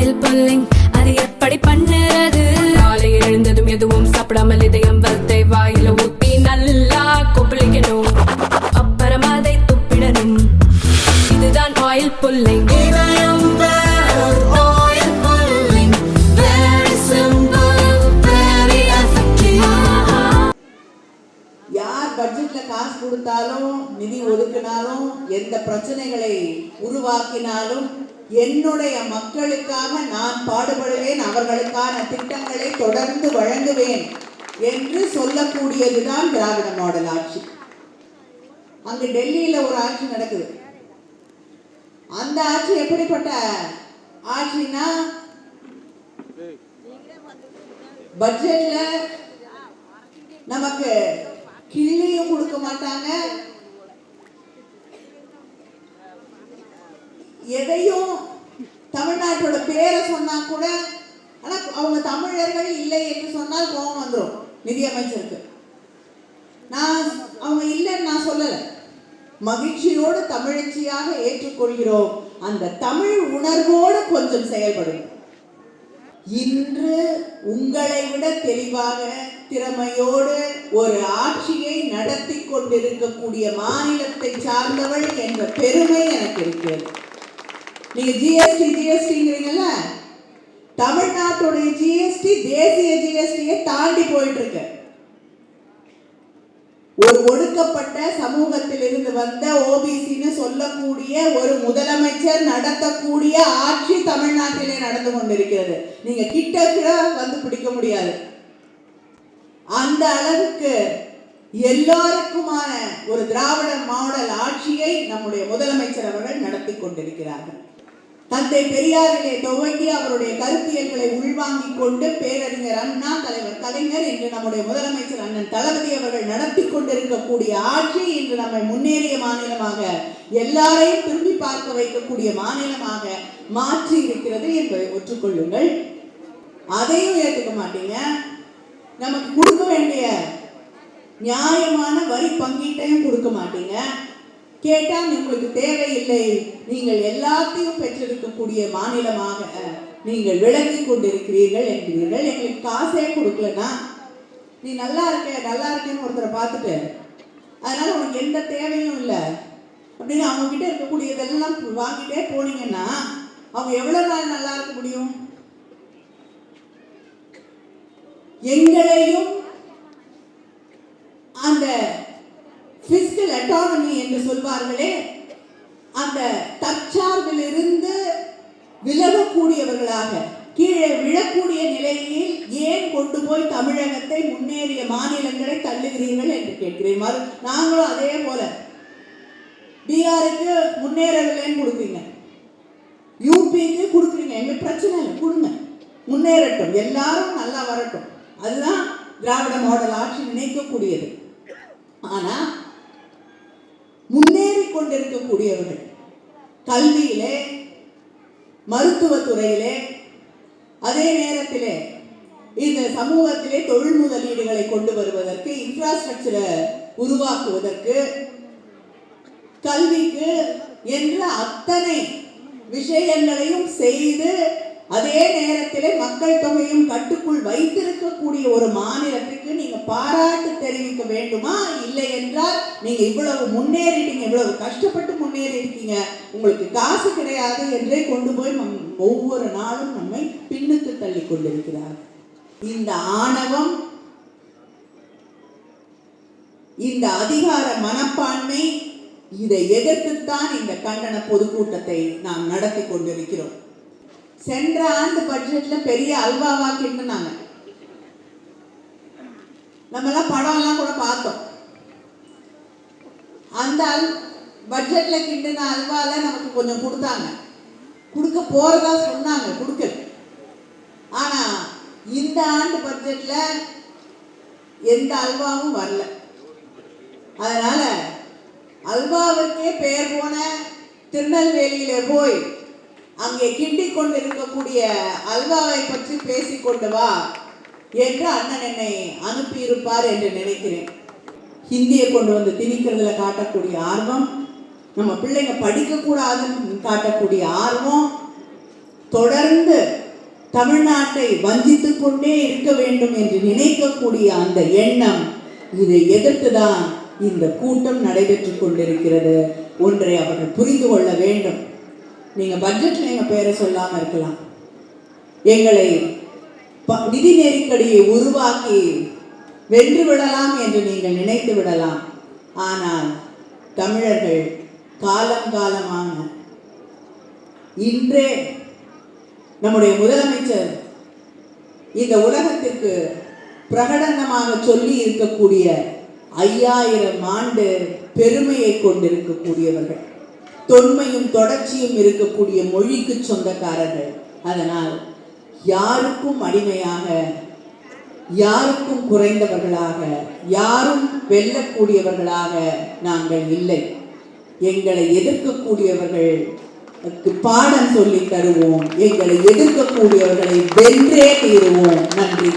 Oil pulling அது எப்படி பண்ணுறது? காலையில் எழுந்ததும் எதுவும் சாப்பிடாமல் இதயம் வளர்த்தை வாயில ஊத்தி நல்லா கொப்பளிக்கணும், அப்புறம் அதை துப்பிடணும். இதுதான் ஆயில் புல்லிங். பட்ஜெட்ல காசு கொடுத்தாலும் நிதி ஒதுக்கினாலும் எந்த பிரச்சனைகளை உருவாக்கினாலும் என்னுடைய மக்களுக்காக நான் பாடுபடுவேன், அவர்களுக்கான திட்டங்களை தொடர்ந்து வழங்குவேன் என்று சொல்லக்கூடியதுதான் திராவிட மாடல் ஆட்சி. அங்கு டெல்லியில ஒரு ஆட்சி நடக்குது. அந்த ஆட்சி எப்படிப்பட்ட ஆட்சினா, பட்ஜெட்ல நமக்கு கிள்ளியும் கொடுக்க மாட்டாங்க, எதையும் தமிழ்நாட்டோட பேரை சொன்னா கூட, ஆனா அவங்க தமிழர்கள் இல்லை என்று சொன்னால் கோபம் வந்துடும் நிதியமைச்சருக்கு. நான் அவங்க இல்லைன்னு நான் சொல்லல, மகிழ்ச்சியோடு தமிழச்சியாக ஏற்றுக்கொள்கிறோம். அந்த தமிழ் உணர்வோடு கொஞ்சம் செயல்படும். இன்று உங்களை விட தெளிவாக திறமையோடு ஒரு ஆட்சியை நடத்தி கொண்டிருக்கக்கூடிய மாநிலத்தை சார்ந்தவள் என்ற பெருமை எனக்கு இருக்கிறது. நீங்க ஜிஎஸ்டிங்கிறீங்கல்ல, தமிழ்நாட்டுடைய ஜிஎஸ்டி தேசிய ஜிஎஸ்டியை தாண்டி போயிட்டு இருக்கு. ஒரு ஒடுக்கப்பட்ட சமூகத்தில் இருந்து வந்த ஓபிசின்னு சொல்லக்கூடிய ஒரு முதலமைச்சர் நடத்தக்கூடிய ஆட்சி தமிழ்நாட்டிலே நடந்து கொண்டிருக்கிறது. நீங்க கிட்ட வந்து பிடிக்க முடியாது. அந்த அளவுக்கு எல்லாருக்குமான ஒரு திராவிட மாடல் ஆட்சியை நம்முடைய முதலமைச்சர் அவர்கள் நடத்தி கொண்டிருக்கிறார்கள். தந்தை பெரியாரிலே துவங்கி அவருடைய கருத்தியல்களை உள்வாங்கிக் கொண்டு பேரறிஞர் அண்ணா, தலைவர் கலைஞர், இன்று நம்முடைய முதலமைச்சர் அண்ணன் தளபதி அவர்கள் நடத்தி கொண்டிருக்கக்கூடிய ஆட்சி இன்று நம்மை முன்னேறிய மாநிலமாக, எல்லாரையும் திரும்பி பார்க்க வைக்கக்கூடிய மாநிலமாக மாற்றி இருக்கிறது என்பதை ஒற்றுக்கொள்ளுங்கள். அதையும் ஏற்றுக்க மாட்டீங்க. நமக்கு கொடுக்க வேண்டிய நியாயமான வரி பங்கீட்டையும் கொடுக்க மாட்டீங்க. கேட்டால் உங்களுக்கு தேவையில்லை, நீங்கள் எல்லாத்தையும் பெற்றிருக்கக்கூடிய மாநிலமாக நீங்கள் விளங்கி கொண்டிருக்கிறீர்கள் என்கிறீர்கள். எங்களுக்கு காசே கொடுக்கலன்னா, நீ நல்லா இருக்கேன்னு ஒருத்தரை பார்த்துட்டு அதனால உனக்கு எந்த தேவையும் இல்லை அப்படின்னு அவங்க கிட்ட இருக்கக்கூடியதெல்லாம் வாங்கிட்டே போனீங்கன்னா அவங்க எவ்வளவு நாள் நல்லா இருக்க முடியும்? எங்களையும் அந்த பிஸ்கல் அட்டானமி என்று சொல்வார்களே, அந்த தற்சார்பில் இருந்து விலகக்கூடியவர்களாக, கீழே விழக்கூடிய நிலையில் ஏன் கொண்டு போய் தமிழகத்தை முன்னேறிய மாநிலங்களை தள்ளுகிறீர்கள் என்று கேட்கிறேன். நாங்களும் அதே போல பீகாருக்கு முன்னேறவில்லைன்னு கொடுக்குறீங்க, யூபிக்கு கொடுக்குறீங்க, எங்களுக்கு பிரச்சனை இல்லை, கொடுங்க, முன்னேறட்டும், எல்லாரும் நல்லா வரட்டும். அதுதான் திராவிட மாடல் ஆட்சி நினைக்கக்கூடியது. ஆனா முன்னேறி கொண்டிருக்கக்கூடியவர்கள் கல்வியிலே, மருத்துவத்துறையிலே, அதே நேரத்திலே இந்த சமூகத்திலே தொழில் முதலீடுகளை கொண்டு வருவதற்கு, இன்ஃப்ராஸ்ட்ரக்சரை உருவாக்குவதற்கு, கல்விக்கு என்ற அத்தனை விஷயங்களையும் செய்து அதே நேரத்திலே மக்கள் தொகையும் கட்டுக்குள் வைத்திருக்கக்கூடிய ஒரு மாநிலத்துக்கு நீங்க பாராட்டு தெரிவிக்க வேண்டுமா? இல்லை என்றால் நீங்க இவ்வளவு முன்னேறிட்டீங்க, இவ்வளவு கஷ்டப்பட்டு முன்னேறி இருக்கீங்க, உங்களுக்கு காசு கிடையாது என்றே கொண்டு போய் ஒவ்வொரு நாளும் நம்மை பின்னுக்கு தள்ளி கொண்டிருக்கிறார். இந்த ஆணவம், இந்த அதிகார மனப்பான்மை, இதை எதிர்த்துத்தான் இந்த கண்டன பொதுக்கூட்டத்தை நாம் நடத்தி கொண்டிருக்கிறோம். சென்ற ஆண்டு பட்ஜெட்ல பெரிய அல்வாவா கிண்டுனாங்க. நம்ம எல்லாம் படம் எல்லாம் கூட பார்த்தோம். அந்த பட்ஜெட்ல கிண்டின அல்வால நமக்கு கொஞ்சம் கொடுத்தாங்க, கொடுக்க போறதா சொன்னாங்க, கொடுக்கல. ஆனா இந்த ஆண்டு பட்ஜெட்ல எந்த அல்வாவும் வரல. அதனால அல்வாவுக்கே பெயர் போன திருநெல்வேலியில போய் அங்கே கிண்டி கொண்டு இருக்கக்கூடிய அல்வாவை பற்றி பேசிக்கொண்டு வா என்று அண்ணன் என்னை அனுப்பியிருப்பார் என்று நினைக்கிறேன். ஹிந்தியை கொண்டு வந்து திணிக்கிறதுல காட்டக்கூடிய ஆர்வம், நம்ம பிள்ளைங்க படிக்கக்கூடாதுன்னு காட்டக்கூடிய ஆர்வம், தொடர்ந்து தமிழ்நாட்டை வஞ்சித்துக் கொண்டே இருக்க வேண்டும் என்று நினைக்கக்கூடிய அந்த எண்ணம், இதை எதிர்த்துதான் இந்த கூட்டம் நடைபெற்றுக் கொண்டிருக்கிறது. ஒன்றை அவர்கள் புரிந்து கொள்ள வேண்டும். நீங்க பட்ஜெட்ல எங்க பேரை சொல்லாம இருக்கலாம், எங்களை நிதி நெருக்கடியை உருவாக்கி வென்று விடலாம் என்று நீங்கள் நினைத்து விடலாம். ஆனால் தமிழர்கள் காலம் காலமான இன்றே நம்முடைய முதலமைச்சர் இந்த உலகத்திற்கு பிரகடனமாக சொல்லி இருக்கக்கூடிய 5000 ஆண்டு பெருமையை கொண்டிருக்கக்கூடியவர்கள், தொன்மையும் தொடர்ச்சியும் இருக்கக்கூடிய மொழிக்கு சொந்தக்காரர்கள். அதனால் யாருக்கும் அடிமையாக, யாருக்கும் குறைந்தவர்களாக, யாரும் வெல்லக்கூடியவர்களாக நாங்கள் இல்லை. எங்களை எதிர்க்கக்கூடியவர்களுக்கு பாடம் சொல்லி தருவோம். எங்களை எதிர்க்கக்கூடியவர்களை வென்றே தீருவோம். நன்றி.